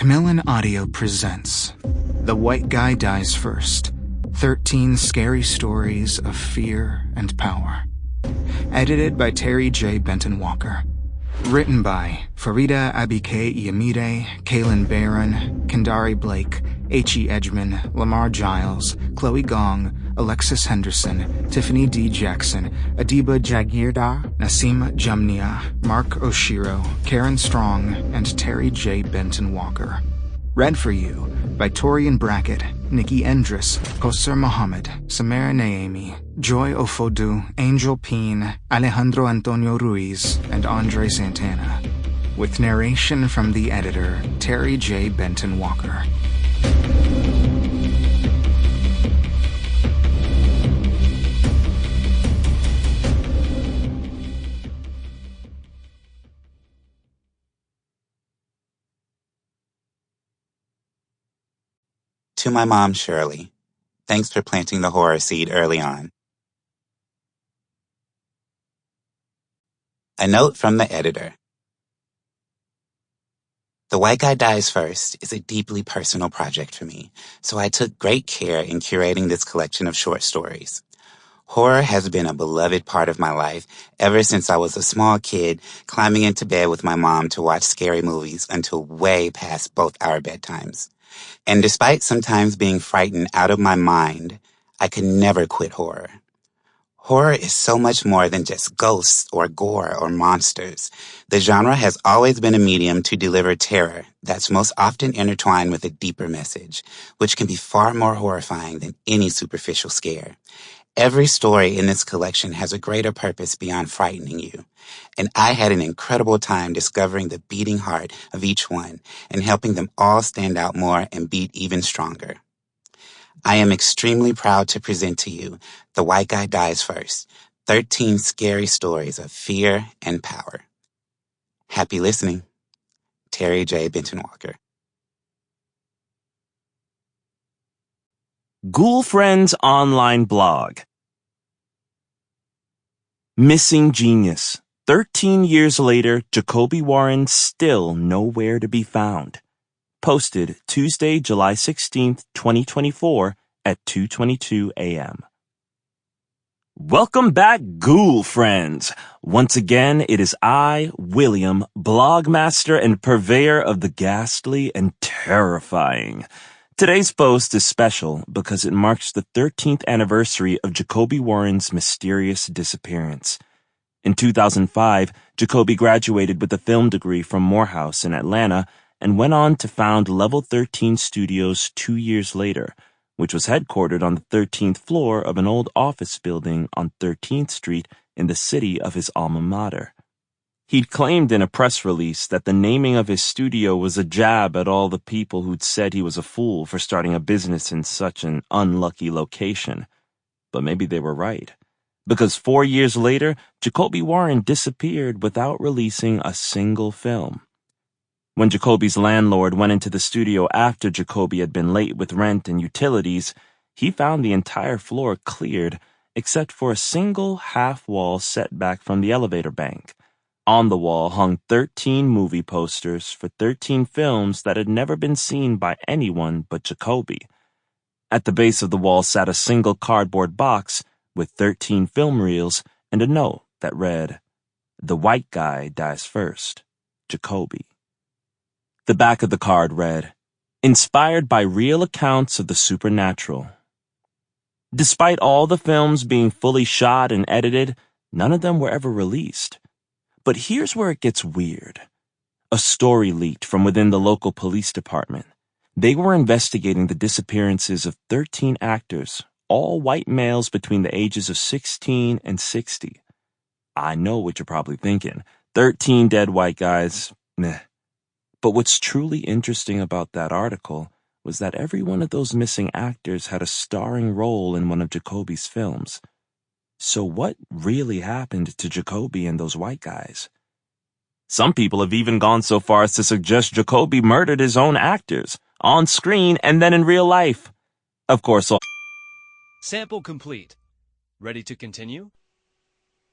Macmillan Audio presents The White Guy Dies First, 13 Scary Stories of Fear and Power. Edited by Terry J. Benton-Walker. Written by Farida Abike Iyamide, Kaylin Barron, Kendari Blake, H.E. Edgman, Lamar Giles, Chloe Gong, Alexis Henderson, Tiffany D. Jackson, Adiba Jaigirdar, Nasim Jamnia, Mark Oshiro, Karen Strong, and Terry J. Benton-Walker. Read for you by Torian Brackett, Nicky Endres, Kausar Mohammed, Samara Naeymi, Joy Ofodu, Angel Pean, Alejandro Antonio Ruiz, and André Santana. With narration from the editor, Terry J. Benton-Walker. To my mom, Shirley, thanks for planting the horror seed early on. A note from the editor. The White Guy Dies First is a deeply personal project for me, so I took great care in curating this collection of short stories. Horror has been a beloved part of my life ever since I was a small kid climbing into bed with my mom to watch scary movies until way past both our bedtimes. And despite sometimes being frightened out of my mind, I could never quit horror. Horror is so much more than just ghosts or gore or monsters. The genre has always been a medium to deliver terror that's most often intertwined with a deeper message, which can be far more horrifying than any superficial scare. Every story in this collection has a greater purpose beyond frightening you, and I had an incredible time discovering the beating heart of each one and helping them all stand out more and beat even stronger. I am extremely proud to present to you The White Guy Dies First, 13 Scary Stories of Fear and Power. Happy listening. Terry J. Benton-Walker. Ghoul Friends online blog. Missing Genius. 13 years later, Jacoby Warren still nowhere to be found. Posted Tuesday, July 16th, 2024 at 2:22 a.m. Welcome back, Ghoul Friends. Once again, it is I, William, blogmaster and purveyor of the ghastly and terrifying. Today's post is special because it marks the 13th anniversary of Jacoby Warren's mysterious disappearance. In 2005, Jacoby graduated with a film degree from Morehouse in Atlanta and went on to found Level 13 Studios 2 years later, which was headquartered on the 13th floor of an old office building on 13th Street in the city of his alma mater. He'd claimed in a press release that the naming of his studio was a jab at all the people who'd said he was a fool for starting a business in such an unlucky location. But maybe they were right, because 4 years later, Jacoby Warren disappeared without releasing a single film. When Jacoby's landlord went into the studio after Jacoby had been late with rent and utilities, he found the entire floor cleared except for a single half-wall setback from the elevator bank. On the wall hung 13 movie posters for 13 films that had never been seen by anyone but Jacoby. At the base of the wall sat a single cardboard box with 13 film reels and a note that read, "The White Guy Dies First, Jacoby." The back of the card read, "Inspired by real accounts of the supernatural." Despite all the films being fully shot and edited, none of them were ever released. But here's where it gets weird. A story leaked from within the local police department. They were investigating the disappearances of 13 actors, all white males between the ages of 16 and 60. I know what you're probably thinking. 13 dead white guys, meh. But what's truly interesting about that article was that every one of those missing actors had a starring role in one of Jacoby's films. So what really happened to Jacoby and those white guys? Some people have even gone so far as to suggest Jacoby murdered his own actors, on screen and then in real life. Of course, Sample complete. Ready to continue?